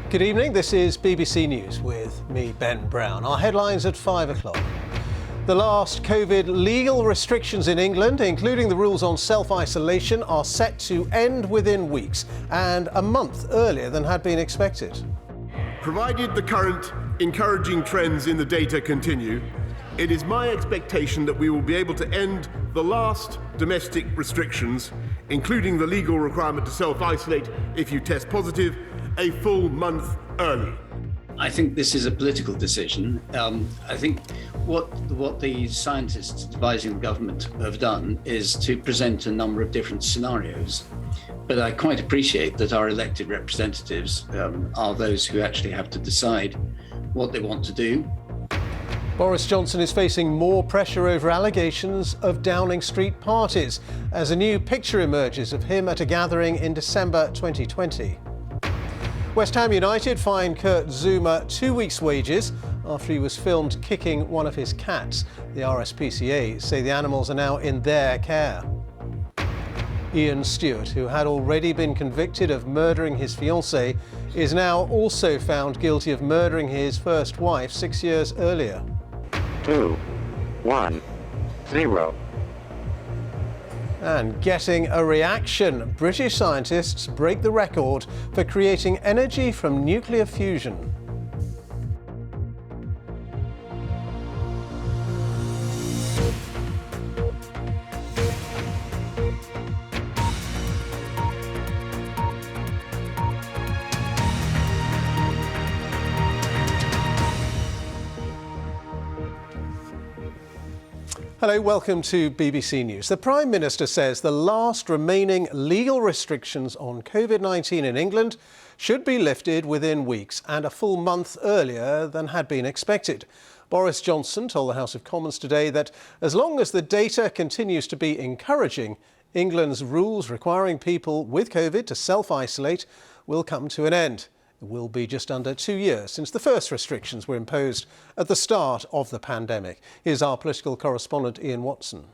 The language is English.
Good evening, this is BBC News with me, Ben Brown. Our headlines at 5 o'clock. The last COVID legal restrictions in England, including the rules on self-isolation, are set to end within weeks and a month earlier than had been expected. Provided the current encouraging trends in the data continue, it is my expectation that we will be able to end the last domestic restrictions, including the legal requirement to self-isolate if you test positive, a full month early. I think this is a political decision. I think what the scientists advising the government have done is to present a number of different scenarios. But I quite appreciate that our elected representatives are those who actually have to decide what they want to do. Boris Johnson is facing more pressure over allegations of Downing Street parties as a new picture emerges of him at a gathering in December 2020. West Ham United fined Kurt Zouma 2 weeks' wages after he was filmed kicking one of his cats. The RSPCA say the animals are now in their care. Ian Stewart, who had already been convicted of murdering his fiancée, is now also found guilty of murdering his first wife 6 years earlier. 2, 1, 0. And getting a reaction. British scientists break the record for creating energy from nuclear fusion. Hello, welcome to BBC News. The Prime Minister says the last remaining legal restrictions on COVID-19 in England should be lifted within weeks and a full month earlier than had been expected. Boris Johnson told the House of Commons today that as long as the data continues to be encouraging, England's rules requiring people with COVID to self-isolate will come to an end. It will be just under 2 years since the first restrictions were imposed at the start of the pandemic. Here's our political correspondent, Ian Watson.